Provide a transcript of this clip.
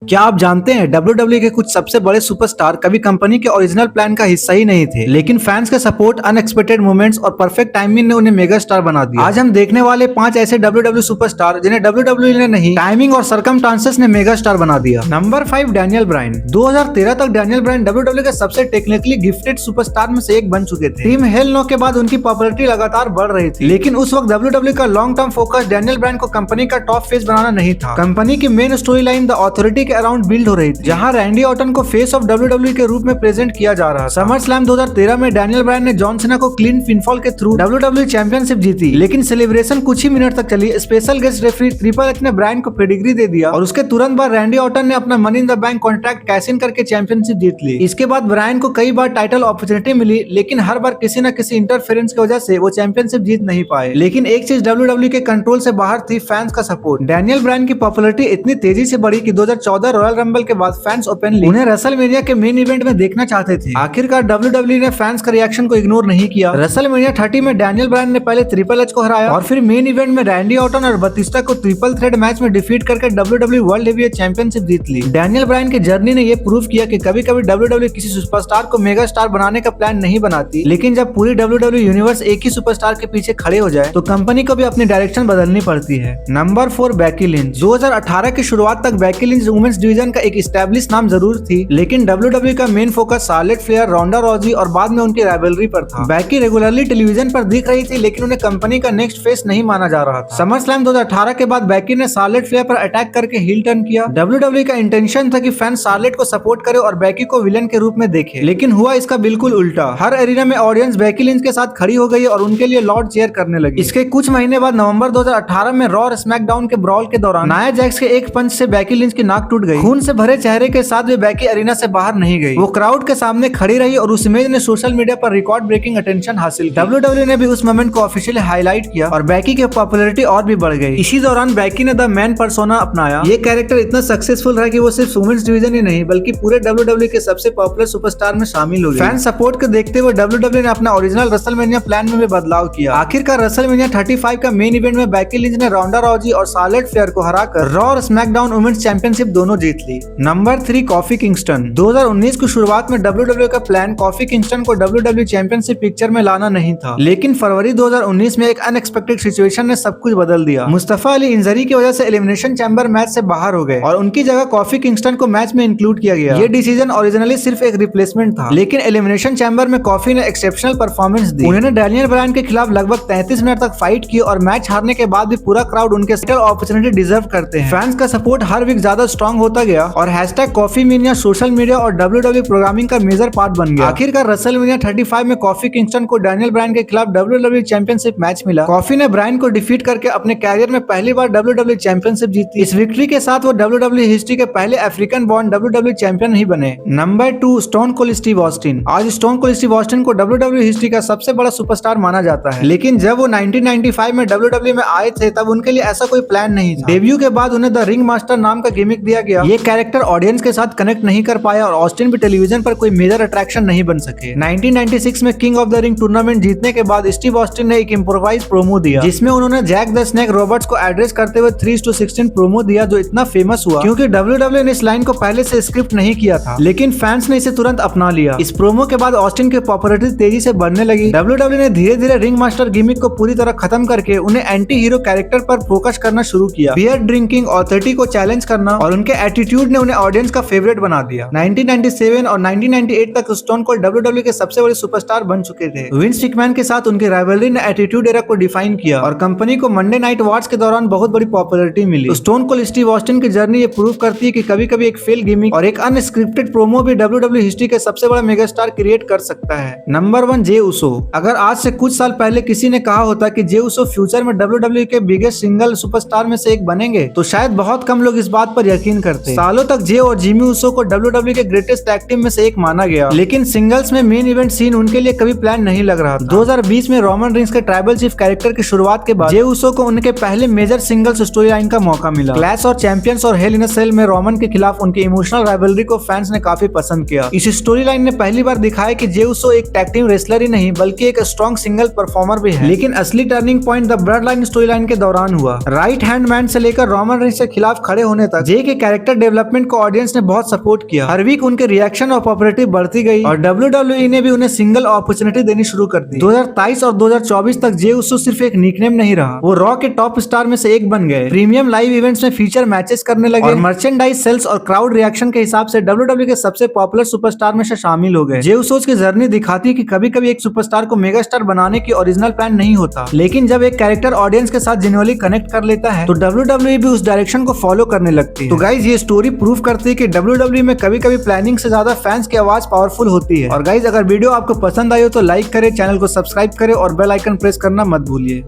क्या आप जानते हैं WWE के कुछ सबसे बड़े सुपरस्टार कभी कंपनी के ओरिजिनल प्लान का हिस्सा ही नहीं थे, लेकिन फैंस के सपोर्ट, अनएक्सपेक्टेड मोमेंट्स और परफेक्ट टाइमिंग ने उन्हें मेगा स्टार बना दिया। आज हम देखने वाले 5 ऐसे WWE सुपरस्टार जिन्हें WWE ने नहीं, टाइमिंग और सर्कमस्टांसेस ने मेगा स्टार बना दिया। Number 5, Daniel Bryan. 2013 तक डैनियल ब्रायन WWE के सबसे टेक्निकली गिफ्टेड सुपरस्टार में से एक बन चुके थे। टीम हेल नो के बाद उनकी पॉपुलैरिटी लगातार बढ़ रही थी, लेकिन उस वक्त WWE का long term focus Daniel Bryan को कंपनी का टॉप फेस बनाना नहीं था। कंपनी की main story line the authority के अराउंड बिल्ड हो रही थी, जहां रैंडी ऑर्टन को फेस ऑफ WWE के रूप में प्रेजेंट किया जा रहा था। समर स्लैम 2013 में डैनियल ब्रायन ने जॉन सीना को क्लीन पिनफॉल के थ्रू WWE चैंपियनशिप जीती, लेकिन सेलिब्रेशन कुछ ही मिनट तक चली। Special guest referee triple H ने ब्रायन को पेडिग्री दे दिया और उसके तुरंत बाद रैंडी ऑर्टन ने अपना money in the bank contract cash in करके चैंपियनशिप जीत ली। इसके बाद ब्रायन को कई बार टाइटल अपॉर्चुनिटी मिली, लेकिन हर बार किसी न किसी इंटरफेरेंस की वजह से वो चैंपियनशिप जीत नहीं पाए। लेकिन एक चीज WWE के कंट्रोल से बाहर थी, फैंस का सपोर्ट। डैनियल ब्रायन की पॉपुलैरिटी इतनी तेजी से बढ़ी कि 2014 रॉयल रंबल के बाद फैंस ओपनली उन्हें रेसलमेनिया के मेन इवेंट में देखना चाहते थे। आखिरकार WWE ने फैंस का रिएक्शन को इग्नोर नहीं किया। रेसलमेनिया 30 में डैनियल ब्रायन ने पहले ट्रिपल एच को हराया और फिर मेन इवेंट में रैंडी ऑर्टन और बतिस्टा को ट्रिपल थ्रेट मैच में डिफीट करके WWE वर्ल्ड हेवीवेट चैंपियनशिप जीत ली। डैनियल ब्रायन की जर्नी ने यह प्रूव किया कि कभी कभी WWE किसी सुपरस्टार को मेगा स्टार बनाने का प्लान नहीं बनाती, लेकिन जब पूरी WWE यूनिवर्स एक ही सुपरस्टार के पीछे खड़े हो जाए तो कंपनी को भी अपनी डायरेक्शन बदलनी पड़ती है। Number 4, Becky Lynch. 2018 की शुरुआत तक बेकी लिंच वुमेन्स डिवीजन का एक एस्टैब्लिश नाम जरूर थी, लेकिन WWE का मेन फोकस शार्लेट फ्लेयर, रोंडा रॉजी और बाद में उनकी राइवलरी पर था। बेकी रेगुलरली टेलीविजन पर दिख रही थी, लेकिन उन्हें कंपनी का नेक्स्ट फेस नहीं माना जा रहा था। समर स्लैम 2018 के बाद बेकी ने शार्लेट फ्लेयर पर अटैक करके हील टर्न किया। WWE का इंटेंशन था कि फैंस शार्लेट को सपोर्ट करे और बेकी को विलन के रूप में देखे, लेकिन हुआ इसका बिल्कुल उल्टा। हर एरिना में ऑडियंस बेकी लिंच के साथ खड़ी हो गई और उनके लिए लॉर्ड चेयर करने लगी। इसके कुछ महीने बाद नवंबर 2018 में रॉ और स्मैकडाउन के ब्रॉल के दौरान नाया जैक्स के एक पंच से बेकी लिंच की नाक टूट गई। खून से भरे चेहरे के साथ भी बेकी एरिना से बाहर नहीं गई। वो क्राउड के सामने खड़ी रही और उस इमेज ने सोशल मीडिया पर रिकॉर्ड ब्रेकिंग अटेंशन हासिल की। WWE ने भी उस मोमेंट को ऑफिशियली हाईलाइट किया और बेकी की पॉपुलैरिटी और भी बढ़ गई। इसी दौरान बेकी ने द मैन पर्सोना अपनाया। ये कैरेक्टर इतना सक्सेसफुल रहा कि वो सिर्फ वुमेन्स डिवीजन ही नहीं बल्कि पूरे WWE के सबसे पॉपुलर सुपरस्टार में शामिल हो गई। फैन सपोर्ट को देखते हुए WWE ने अपना ओरिजिनल रेसलमेनिया प्लान में भी बदलाव किया। आखिरकार रेसलमेनिया 35 का मेन इवेंट में बेकी लिंच ने रोंडा रॉजी और शार्लेट फ्लेयर को हराकर रॉ और स्मैकडाउन वुमेन्स चैंपियनशिप दोनों जीत ली। Number 3, Kofi Kingston. 2019 की शुरुआत में WWE का प्लान कॉफी किंगस्टन को WWE चैंपियनशिप पिक्चर में लाना नहीं था, लेकिन फरवरी 2019 में एक अनएक्सपेक्टेड सिचुएशन ने सब कुछ बदल दिया। मुस्तफा अली इंजरी की वजह से एलिमिनेशन चैंबर मैच से बाहर हो गए और उनकी जगह कॉफी किंगस्टन को मैच में इंक्लूड किया गया। ये डिसीजन ओरिजिनली सिर्फ एक रिप्लेसमेंट था, लेकिन एलिमिनेशन चैंबर में कॉफी ने एक्सेप्शनल परफॉर्मेंस दी। उन्होंने डैनियल ब्रायन के खिलाफ लगभग 33 मिनट तक फाइट की और मैच हारने के बाद भी पूरा क्राउड उनके अपॉर्चुनिटी डिजर्व करते हैं। फैंस का सपोर्ट हर वीक ज्यादा स्ट्रॉन्ग होता गया और #कॉफीमेनिया सोशल मीडिया और WWE प्रोग्रामिंग का मेजर पार्ट बन गया। आखिरकार रेसलमेनिया 35 में कॉफी किंगस्टन को डैनियल ब्रायन के खिलाफ WWE चैंपियनशिप मैच मिला। कॉफी ने ब्रायन को डिफीट करके अपने कैरियर में पहली बार WWE चैंपियनशिप जीती। इस विक्ट्री के साथ वो WWE हिस्ट्री के पहले अफ्रीकन बॉर्न WWE चैंपियन ही बने। Number 2, stone cold Steve Austin. आज स्टोन कोल्ड स्टीव ऑस्टिन को WWE हिस्ट्री का सबसे बड़ा सुपरस्टार माना जाता है, लेकिन जब वो 1995 में WWE में आए थे तब उनके लिए ऐसा कोई प्लान नहीं था। डेब्यू के बाद उन्हें द रिंग मास्टर नाम का गिमिक दिया गया। ये कैरेक्टर ऑडियंस के साथ कनेक्ट नहीं कर पाया और ऑस्टिन भी टेलीविजन पर कोई मेजर अट्रैक्शन नहीं बन सके। 1996 में king of the ring tournament जीतने के बाद स्टीव ऑस्टिन ने एक इम्प्रोवाइज प्रोमो दिया, जिसमें उन्होंने जैक द स्नेक रॉबर्ट्स को एड्रेस करते हुए 3:16 प्रोमो दिया, जो इतना फेमस हुआ क्योंकि WWE ने इस लाइन को पहले से स्क्रिप्ट नहीं किया था, लेकिन फैंस ने इसे तुरंत अपना लिया। इस प्रोमो के बाद ऑस्टिन की पॉपुलैरिटी तेजी से बढ़ने लगी। WWE ने धीरे धीरे रिंग मास्टर गिमिक को पूरी तरह खत्म करके उन्हें एंटी हीरो कैरेक्टर पर फोकस करना शुरू किया। बियर ड्रिंकिंग, ऑथोरिटी को चैलेंज करना और उनके एटीट्यूड ने उन्हें ऑडियंस का फेवरेट बना दिया। 1997 और 1998 तक स्टोन कोल्ड WWE के सबसे बड़े सुपरस्टार बन चुके थे। विंस मैकमैन के साथ उनकी राइवलरी ने एटीट्यूड एरा को डिफाइन किया और कंपनी को मंडे नाइट वॉर्स के दौरान बहुत बड़ी पॉपुलैरिटी मिली। स्टोन कोल्ड स्टीव ऑस्टिन की जर्नी ये प्रूव करती है कि कभी-कभी एक फेल गिमिक और एक अनस्क्रिप्टेड प्रोमो भी WWE हिस्ट्री के सबसे बड़ा मेगास्टार क्रिएट कर सकता है। नंबर 1, जे उसो। अगर आज से कुछ साल पहले किसी ने कहा होता कि जे उसो फ्यूचर में WWE के बिगेस्ट सिंगल सुपरस्टार में से एक बनेंगे तो शायद बहुत कम लोग इस बात पर यकीन करते। सालों तक जे और जिमी उसो को WWE के ग्रेटेस्ट टैग टीम में से एक माना गया, लेकिन सिंगल्स में मेन इवेंट सीन उनके लिए कभी प्लान नहीं लग रहा था। 2020 में रोमन रिंग्स के ट्राइबल चीफ कैरेक्टर की शुरुआत के बाद जे उसो को उनके पहले मेजर सिंगल्स स्टोरी लाइन का मौका मिला। क्लैश और चैंपियंस और हेल इन अ सेल में रोमन के खिलाफ उनकी इमोशनल राइवलरी को फैंस ने काफी पसंद किया। इस स्टोरी लाइन ने पहली बार दिखाया कि जे उसो एक टैग टीम रेसलर ही नहीं बल्कि एक स्ट्रॉन्ग सिंगल परफॉर्मर भी है। लेकिन असली turning point the blood line story line के दौरान हुआ। राइट हैंड मैन से लेकर रोमन रिंग्स के खिलाफ खड़े होने तक जे के कैरेक्टर डेवलपमेंट को ऑडियंस ने बहुत सपोर्ट किया। हर वीक उनके रिएक्शन और पॉपुलैरिटी बढ़ती गई और WWE ने भी उन्हें सिंगल अपॉर्चुनिटी देनी शुरू कर दी। 2023 और 2024 तक जे उसो सिर्फ एक निकनेम नहीं रहा, वो रॉ के टॉप स्टार में से एक बन गए। प्रीमियम लाइव इवेंट्स में फीचर मैचेस करने लगे और मर्चेंडाइज सेल्स और क्राउड रिएक्शन के हिसाब से WWE के सबसे पॉपुलर सुपरस्टार में से शामिल हो गए। जे उसोस की जर्नी दिखाती है कि कभी कभी एक सुपरस्टार को मेगा स्टार बनाने की ओरिजिनल प्लान नहीं होता, लेकिन जब एक कैरेक्टर ऑडियंस के साथ जेन्युइनली कनेक्ट कर लेता है तो WWE भी उस डायरेक्शन को फॉलो करने लगती है। तो गाइज ये स्टोरी प्रूव करती है कि WWE में कभी कभी प्लानिंग से ज्यादा फैंस की आवाज पावरफुल होती है। और गाइज अगर वीडियो आपको पसंद आई हो तो लाइक करें, चैनल को सब्सक्राइब करें और बेल आइकन प्रेस करना मत भूलिए।